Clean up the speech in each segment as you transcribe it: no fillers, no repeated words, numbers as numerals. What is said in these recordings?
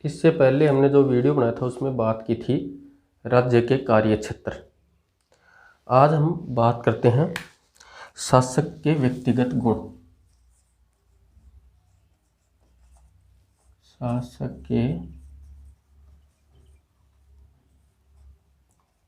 इससे पहले हमने जो वीडियो बनाया था उसमें बात की थी राज्य के कार्य क्षेत्र। आज हम बात करते हैं शासक के व्यक्तिगत गुण। शासक के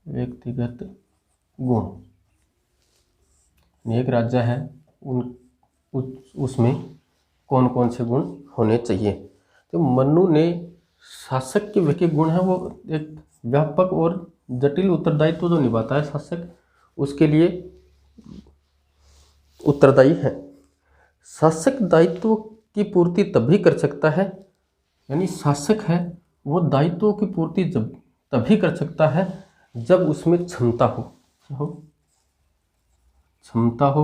व्यक्तिगत गुण। एक राज्य है उसमें कौन कौन से गुण होने चाहिए। तो मनु ने शासक के व्यक्तिगत गुण है वो एक व्यापक और जटिल उत्तरदायित्व जो निभाता है शासक, उसके लिए उत्तरदायी है। शासक दायित्व की पूर्ति तभी कर सकता है, यानी शासक है वो दायित्वों की पूर्ति तभी कर सकता है जब उसमें क्षमता हो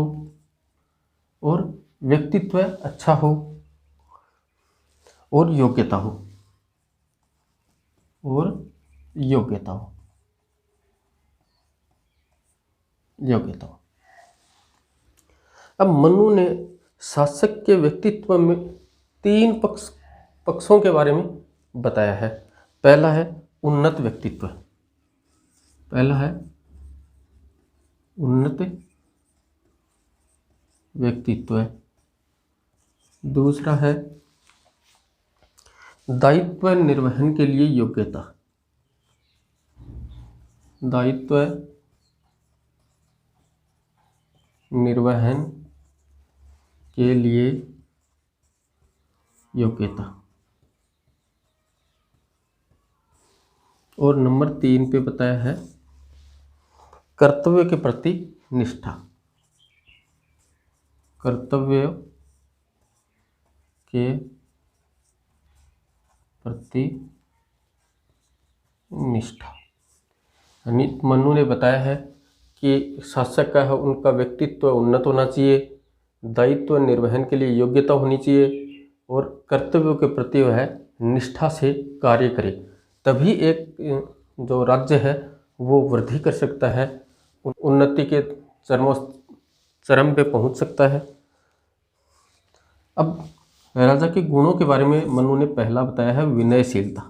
और व्यक्तित्व अच्छा हो और योग्यता हो अब मनु ने शासक के व्यक्तित्व में 3 पक्षों के बारे में बताया है। पहला है उन्नत व्यक्तित्व, दूसरा है दायित्व निर्वहन के लिए योग्यता, और नंबर 3 पे बताया है कर्तव्य के प्रति निष्ठा। यानी मनु ने बताया है कि शासक का है उनका व्यक्तित्व उन्नत होना चाहिए, दायित्व निर्वहन के लिए योग्यता होनी चाहिए और कर्तव्यों के प्रति वह निष्ठा से कार्य करे, तभी एक जो राज्य है वो वृद्धि कर सकता है, उन्नति के चरम पे पहुंच सकता है। अब राजा के गुणों के बारे में मनु ने पहला बताया है विनयशीलता।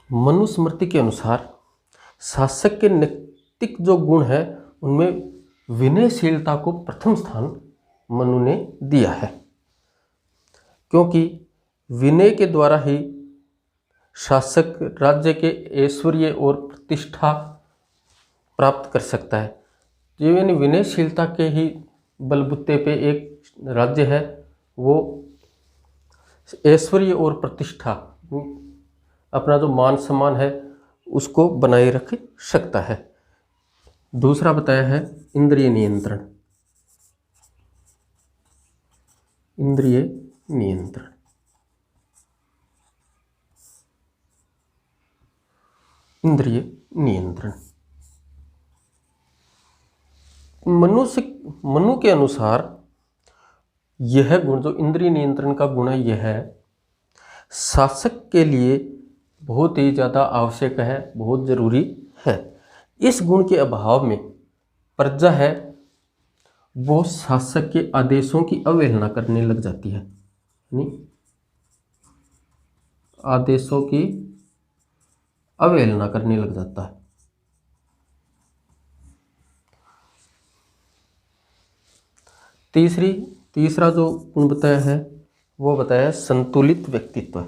मनुस्मृति के अनुसार शासक के नैतिक जो गुण है उनमें विनयशीलता को प्रथम स्थान मनु ने दिया है, क्योंकि विनय के द्वारा ही शासक राज्य के ऐश्वर्य और प्रतिष्ठा प्राप्त कर सकता है। यानी विनयशीलता के ही बलबूते पे एक राज्य है वो ऐश्वर्य और प्रतिष्ठा, अपना जो मान सम्मान है उसको बनाए रख सकता है। दूसरा बताया है इंद्रिय नियंत्रण। मनु के अनुसार यह गुण जो इंद्रिय नियंत्रण का गुण है यह शासक के लिए बहुत ही ज़्यादा आवश्यक है, बहुत जरूरी है। इस गुण के अभाव में प्रजा है वो शासक के आदेशों की अवहेलना करने लग जाती है, यानी आदेशों की अवहेलना करने लग जाता है। तीसरा जो गुण बताया है वो बताया संतुलित व्यक्तित्व।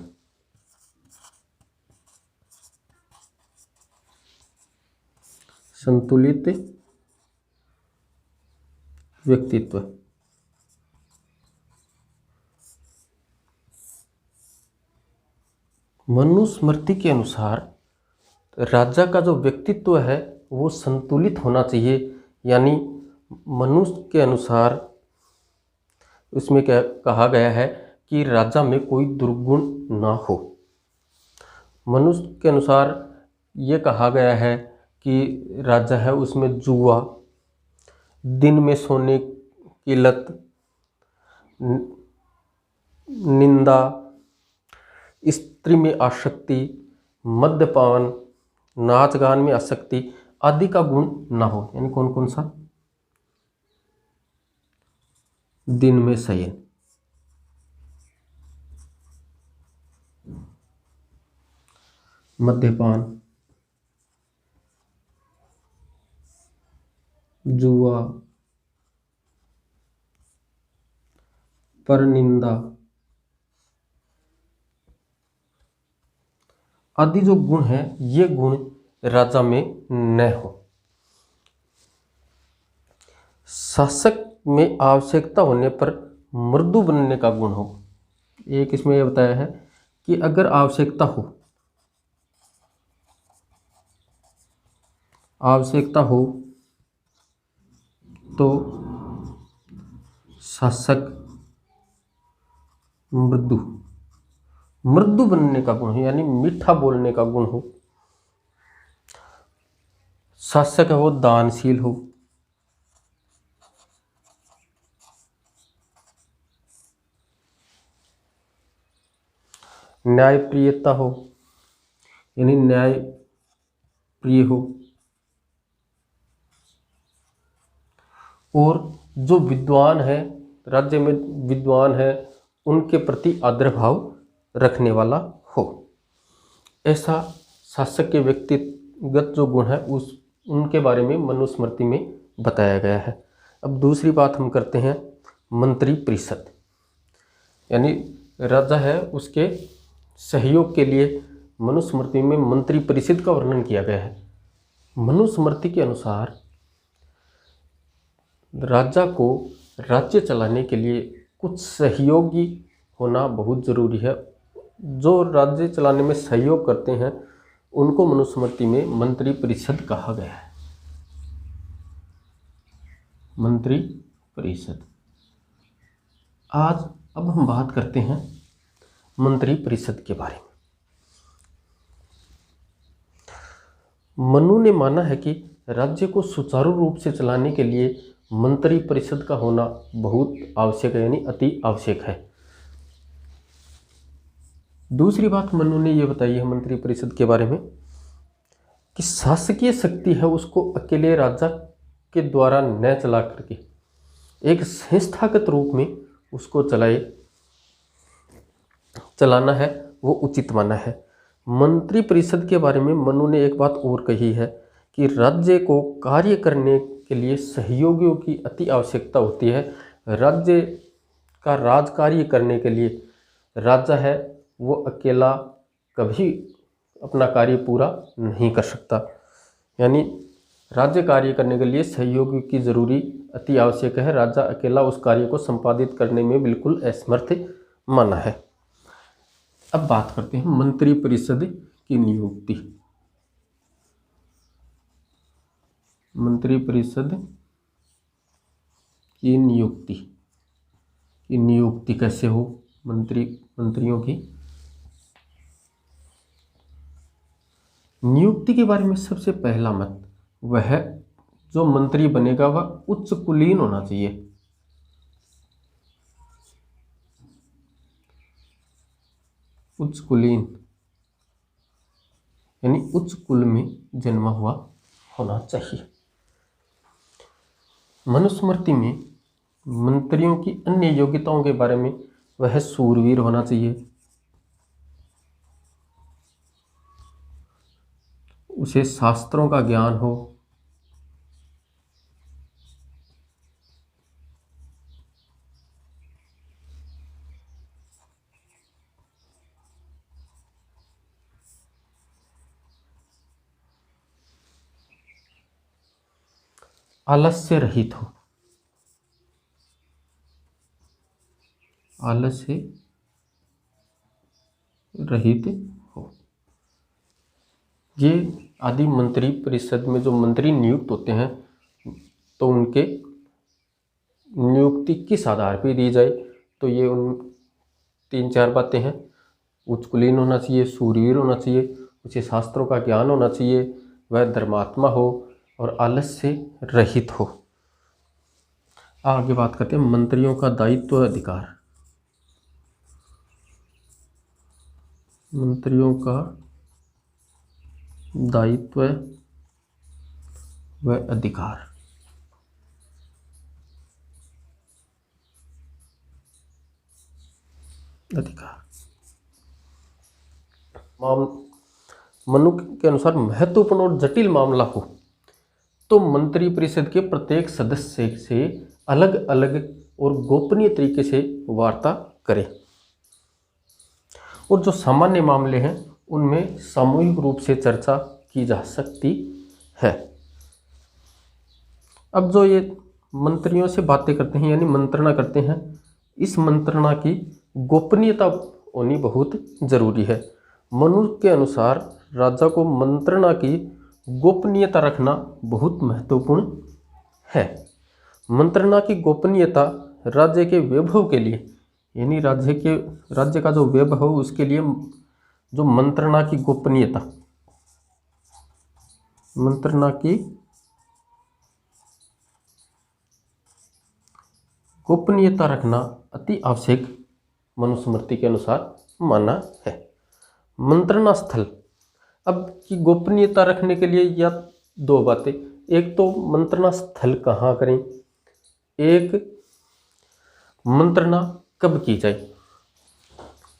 मनुस्मृति के अनुसार राजा का जो व्यक्तित्व है वो संतुलित होना चाहिए, यानी मनुष्य के अनुसार उसमें क्या कहा गया है कि राजा में कोई दुर्गुण ना हो। मनुष्य के अनुसार ये कहा गया है कि राजा है उसमें जुआ, दिन में सोने की लत, निंदा, स्त्री में आसक्ति, मद्यपान, नाच गान में आसक्ति आदि का गुण ना हो, यानी कौन कौन सा? दिन में शयन, मद्यपान, जुआ, परनिंदा आदि जो गुण है ये गुण राजा में न हो। शासक में आवश्यकता होने पर मृदु बनने का गुण हो। एक इसमें यह बताया है कि अगर आवश्यकता हो तो शासक मृदु बनने का गुण हो, यानी मीठा बोलने का गुण हो। शासक है वो दानशील हो, न्यायप्रियता हो, यानी न्याय प्रिय हो, और जो विद्वान है, राज्य में विद्वान है, उनके प्रति आदर भाव रखने वाला हो। ऐसा शासक के व्यक्तिगत जो गुण है उनके बारे में मनुस्मृति में बताया गया है। अब दूसरी बात हम करते हैं मंत्री परिषद, यानी राजा है उसके सहयोग के लिए मनुस्मृति में मंत्री परिषद का वर्णन किया गया है। मनुस्मृति के अनुसार राजा को राज्य चलाने के लिए कुछ सहयोगी होना बहुत ज़रूरी है। जो राज्य चलाने में सहयोग करते हैं उनको मनुस्मृति में मंत्री परिषद कहा गया है। मंत्री परिषद। आज अब हम बात करते हैं मंत्री परिषद के बारे में। मनु ने माना है कि राज्य को सुचारू रूप से चलाने के लिए मंत्री परिषद का होना बहुत आवश्यक है, यानी अति आवश्यक है। दूसरी बात मनु ने यह बताई है मंत्री परिषद के बारे में कि शासकीय शक्ति है उसको अकेले राजा के द्वारा न चला करके एक संस्थागत रूप में उसको चलाना है, वो उचित माना है। मंत्री परिषद के बारे में मनु ने एक बात और कही है कि राज्य को कार्य करने के लिए सहयोगियों की अति आवश्यकता होती है। राज्य का राज कार्य करने के लिए राजा है वो अकेला कभी अपना कार्य पूरा नहीं कर सकता, यानी राज्य कार्य करने के लिए सहयोगी की जरूरी अति आवश्यक है। राजा अकेला उस कार्य को संपादित करने में बिल्कुल असमर्थ माना है। अब बात करते हैं मंत्री परिषद की नियुक्ति। मंत्री परिषद की नियुक्ति कैसे हो? मंत्रियों की नियुक्ति के बारे में सबसे पहला मत वह जो मंत्री बनेगा वह उच्च कुलीन होना चाहिए। उच्च कुलीन यानी उच्च कुल में जन्मा हुआ होना चाहिए। मनुस्मृति में मंत्रियों की अन्य योग्यताओं के बारे में वह सूरवीर होना चाहिए, उसे शास्त्रों का ज्ञान हो, आलस्य रहित हो, आलस्य रहित हो। ये आदि मंत्री परिषद में जो मंत्री नियुक्त होते हैं तो उनके नियुक्ति किस आधार पर दी जाए, तो ये उन 3-4 बातें हैं। उच्च कुलीन होना चाहिए, सूरवीर होना चाहिए, उसे शास्त्रों का ज्ञान होना चाहिए, वह धर्मात्मा हो और आलस्य रहित हो। आगे बात करते हैं मंत्रियों का दायित्व अधिकार। मंत्रियों का दायित्व व अधिकार। अधिकार मनु के अनुसार महत्वपूर्ण और जटिल मामला हो तो मंत्रिपरिषद के प्रत्येक सदस्य से अलग अलग और गोपनीय तरीके से वार्ता करें, और जो सामान्य मामले हैं उनमें सामूहिक रूप से चर्चा की जा सकती है। अब जो ये मंत्रियों से बातें करते हैं यानी मंत्रणा करते हैं, इस मंत्रणा की गोपनीयता होनी बहुत जरूरी है। मनु के अनुसार राजा को मंत्रणा की गोपनीयता रखना बहुत महत्वपूर्ण है। मंत्रणा की गोपनीयता राज्य के वैभव के लिए यानी राज्य का जो वैभव उसके लिए जो मंत्रणा की गोपनीयता रखना अति आवश्यक मनुस्मृति के अनुसार माना है। मंत्रणा स्थल अब की गोपनीयता रखने के लिए या दो बातें, एक तो मंत्रणा स्थल कहाँ करें, एक मंत्रणा कब की जाए।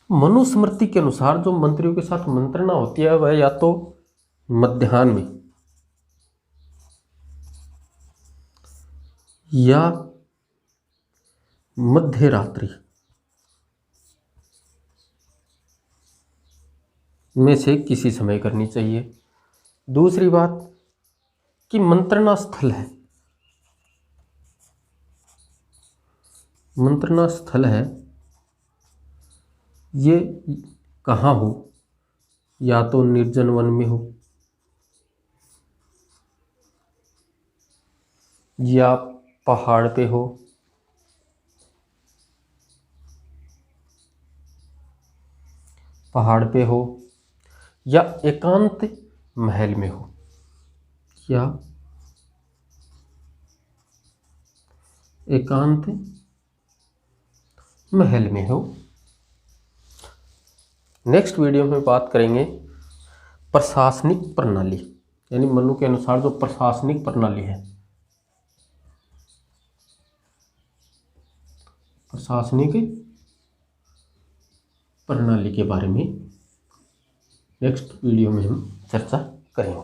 मनुस्मृति के अनुसार जो मंत्रियों के साथ मंत्रणा होती है वह या तो मध्याह्न में या मध्य रात्रि में से किसी समय करनी चाहिए। दूसरी बात कि मंत्रणा स्थल है ये कहाँ हो, या तो निर्जन वन में हो या पहाड़ पे हो या एकांत महल में हो नेक्स्ट वीडियो में बात करेंगे प्रशासनिक प्रणाली, यानी मनु के अनुसार जो प्रशासनिक प्रणाली है, प्रशासनिक प्रणाली के बारे में नेक्स्ट वीडियो में हम चर्चा करेंगे।